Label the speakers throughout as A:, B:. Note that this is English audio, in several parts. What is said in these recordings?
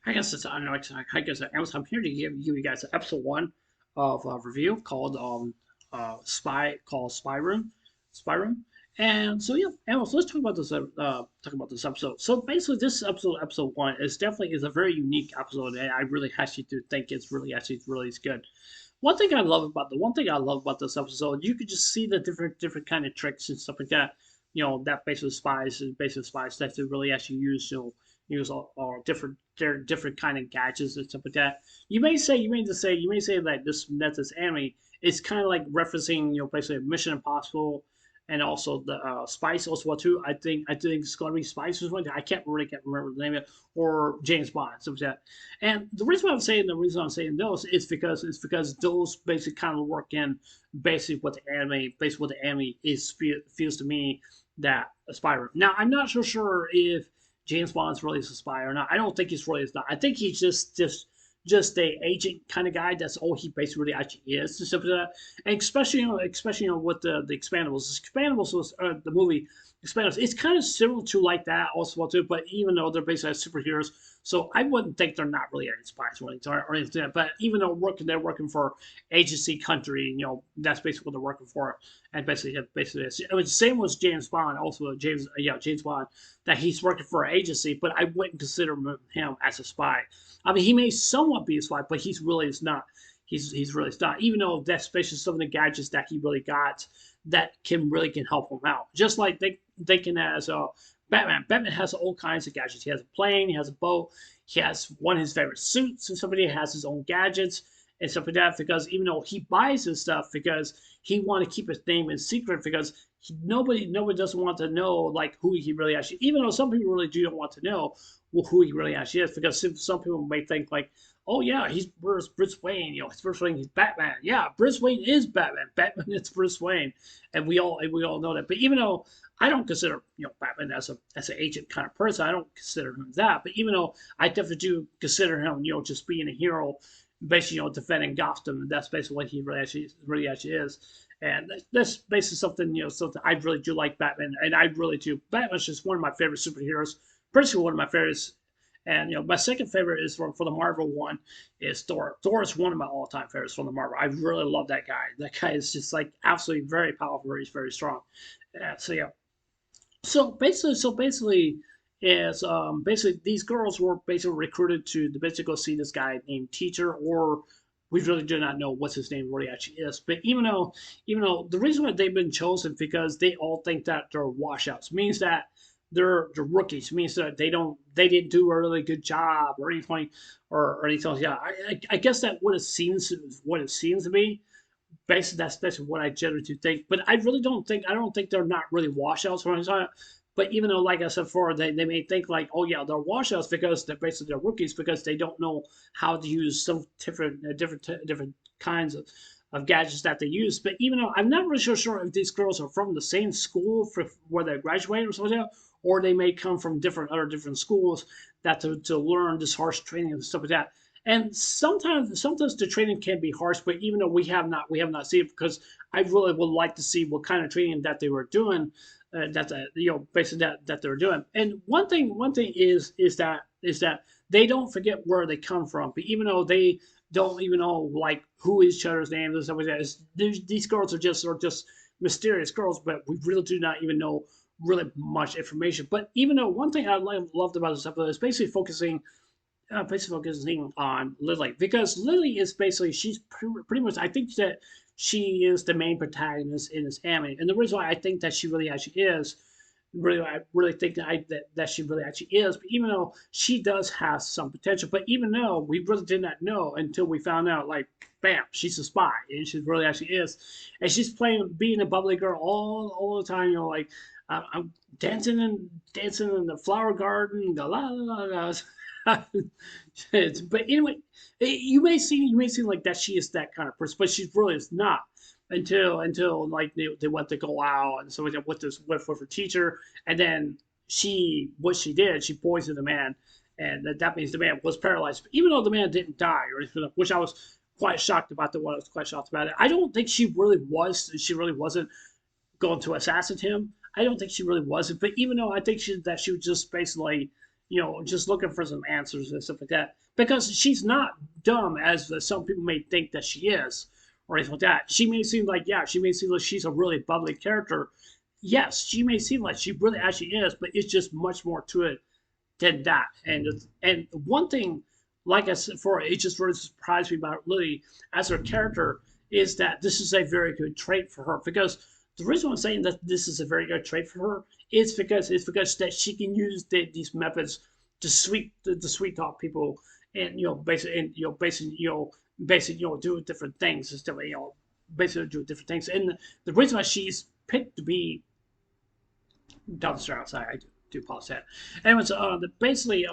A: I guess it's I know it's I guess I'm here to give you guys episode one of a review called Spy Room, Spy Room. And so yeah, anyways, let's talk about this episode. So basically, this episode one, is a very unique episode, and I really actually do think it's really actually really is good. One thing I love about this episode, you could just see the different kind of tricks and stuff like that. You know, that basic spies that they really actually use. Use all different kind of gadgets and stuff like that. You may say that this anime is kind of like referencing basically Mission Impossible and also the Spice as well too. I think it's gonna be Spice as well. I can't remember the name of it, or James Bond something like that. And the reason I'm saying those is because those basically kind of work in basically what the anime is feels to me that a spy. Now I'm not so sure if James Bond's really a spy or not. I don't think he's really is not. I think he's just a agent kind of guy. That's all he basically really actually is. And stuff like that. And especially with the Expandables. Expandables was the movie Expandables. It's kind of similar to like that also too. But even though they're basically superheroes, so I wouldn't think they're not really any spies or anything. But even though they're working for agency country, that's basically what they're working for. And basically, I mean, same was James Bond. Also, James Bond, that he's working for an agency, but I wouldn't consider him as a spy. I mean, he may somewhat be a spy, but he's really is not. He's really not. Even though that's basically some of the gadgets that he really got that can help him out. Just like they can as Batman. Batman has all kinds of gadgets. He has a plane. He has a boat. He has one of his favorite suits, and somebody has his own gadgets and stuff like that. Because even though he buys his stuff because he want to keep his name in secret because nobody doesn't want to know like who he really actually. Even though some people really do not want to know who he really actually is, because some people may think like, oh yeah, he's Bruce Wayne. He's Bruce Wayne. He's Batman. Yeah, Bruce Wayne is Batman. Batman is Bruce Wayne, and we all know that. But even though I don't consider Batman as an agent kind of person, I don't consider him that. But even though I definitely do consider him, just being a hero, basically defending Gotham, and that's basically what he really actually is. And that's basically something something I really do like Batman, and I really do. Batman's just one of my favorite superheroes, personally one of my favorites. And my second favorite is for the Marvel one is Thor. Thor is one of my all time favorites from the Marvel. I really love that guy. That guy is just like absolutely very powerful. He's very strong. So yeah. So basically, is basically these girls were basically recruited to basically go see this guy named Teacher, or we really do not know what his name really actually is. But even though the reason why they've been chosen because they all think that they're washouts means that they're rookies means that they didn't do a really good job or anything or anything. Yeah, I guess that what it seems to be. Basically, that's what I generally do think. But I don't think they're not really washouts or anything. But even though, like I said before, they may think like, oh yeah, they're washouts because they're rookies because they don't know how to use some different kinds of gadgets that they use. But even though I'm not really sure if these girls are from the same school for where they graduated or something, or they may come from different schools that to learn this harsh training and stuff like that. And sometimes the training can be harsh, but even though we have not seen it because I really would like to see what kind of training that they were doing, basically that they're doing. And one thing is that they don't forget where they come from, but even though they don't even know like who each other's names and stuff like that, these girls are just mysterious girls, but we really do not even know really much information. But even though one thing I loved about this episode is basically focusing on Lily because Lily is basically she's pretty much I think that she is the main protagonist in this anime, and the reason why I think that she really actually is really I really think that she really actually is. But even though she does have some potential, but even though we really did not know until we found out, like bam, she's a spy, and she really actually is, and she's playing being a bubbly girl all the time. Like I'm dancing in the flower garden, la la la la. But anyway, you may seem like that she is that kind of person, but she really is not until like they went to go out and so with her teacher, and then what she did, she poisoned the man, and that means the man was paralyzed. Even though the man didn't die or anything, which I was quite shocked about. I was quite shocked about it. I don't think she really was. She really wasn't going to assassinate him. I don't think she really wasn't. But even though I think that she was just basically just looking for some answers and stuff like that. Because she's not dumb as some people may think that she is, or anything like that. She may seem like, yeah, she may seem like she's a really bubbly character. Yes, she may seem like she really actually is, but it's just much more to it than that. And one thing, like I said before, it just really surprised me about Lily as her character is that this is a very good trait for her. Because the reason I'm saying that this is a very good trait for her is because that she can use these methods to sweet talk people, and basically do different things and stuff. Basically do different things. And the reason why she's picked to be dumpster outside, I do apologize. Anyways, basically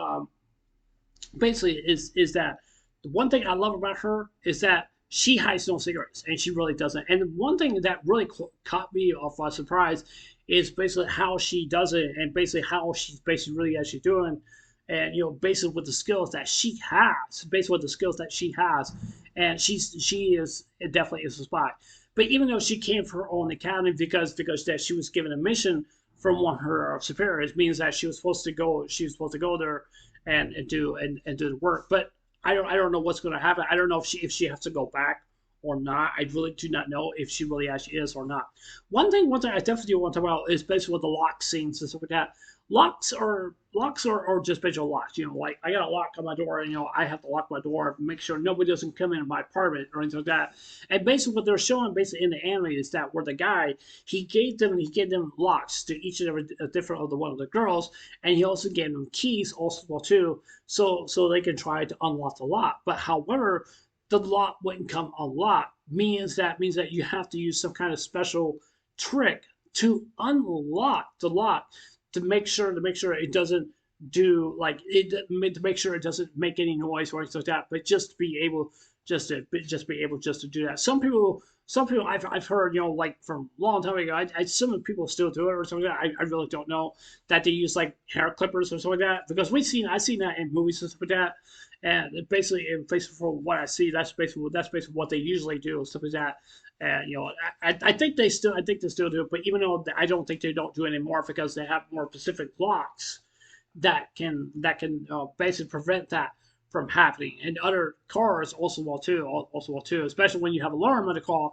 A: is that the one thing I love about her is that she hides no cigarettes, and she really doesn't. And one thing that really caught me off by surprise is basically how she does it, and basically how she's basically really actually doing, and basically with the skills that she has, basically with the skills that she has, and she is it definitely is a spy. But even though she came for her own academy because that she was given a mission from one of her superiors, means that she was supposed to go there and do the work. But I don't know what's going to happen. I don't know if she has to go back or not. I really do not know if she really actually is or not. One thing I definitely want to talk about is basically with the lock scenes and stuff like that. Locks are just basically locks. Like I got a lock on my door, and I have to lock my door, make sure nobody doesn't come in my apartment or anything like that. And basically, what they're showing basically in the anime is that where the guy he gave them locks to each and every different of the one of the girls, and he also gave them keys also well too, so they can try to unlock the lock. But however, the lock wouldn't come unlocked. Means that you have to use some kind of special trick to unlock the lock to make sure it doesn't do like it to make sure it doesn't make any noise or anything like that, but just to be able just to do that. Some people I've heard like from a long time ago. Some people still do it or something like that. I really don't know that they use like hair clippers or something like that because I've seen that in movies and stuff like that. And basically for what I see, that's basically what they usually do and stuff like that. And I think they still do it, but even though I don't think they don't do it anymore because they have more specific blocks that can basically prevent that from happening. And other cars also will too, especially when you have alarm on the car.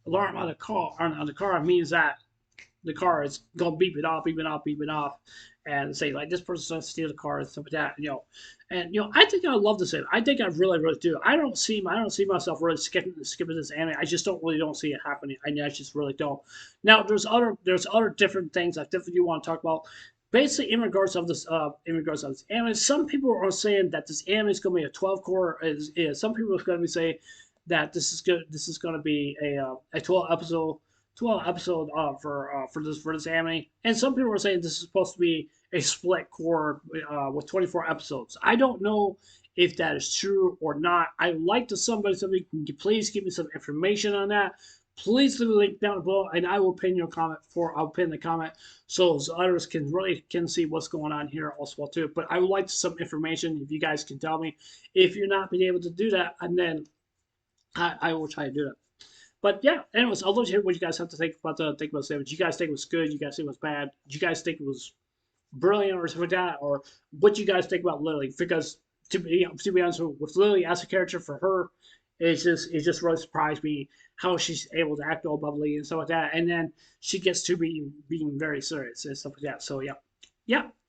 A: Alarm on the car means that the car is gonna beep it off, and say like this person's gonna steal the car and stuff like that. I think I love this anime. I think I really, really do. I don't see myself really skipping this anime. I just don't see it happening. I just really don't. Now there's other different things I definitely want to talk about. Basically, in regards of this anime, some people are saying that this anime is going to be a 12 core. Some people are going to be saying that this is good. This is going to be a 12 episode for this anime, and some people are saying this is supposed to be a split core with 24 episodes. I don't know if that is true or not. I'd like to somebody can you please give me some information on that. Please leave a link down below, and I will pin your comment I'll pin the comment so others can see what's going on here also too. But I would like some information if you guys can tell me. If you're not being able to do that, and then I will try to do that. But yeah, anyways, I'd love to hear what you guys have to think about the sandwich. Do you guys think it was good? You guys think it was bad? Do you guys think it was brilliant or something like that? Or what do you guys think about Lily? Because to be honest with Lily as a character, for her, it just really surprised me how she's able to act all bubbly and stuff like that, and then she gets to being very serious and stuff like that. So yeah.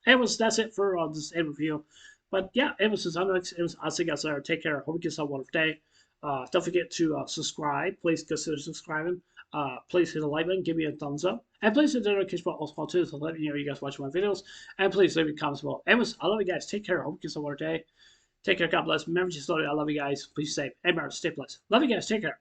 A: That's it for this end review. But yeah, I'll see you guys later. Take care. Hope you get some wonderful day. Don't forget to subscribe. Please consider subscribing. Please hit the like button, give me a thumbs up, and please hit the notification bell also too, so let me know you guys watch my videos. And please leave me comments below. Anyways, I love you guys. Take care. Hope you get some wonderful day. Take care. God bless. Remember to slowly. I love you guys. Please stay safe. And remember, stay blessed. Love you guys. Take care.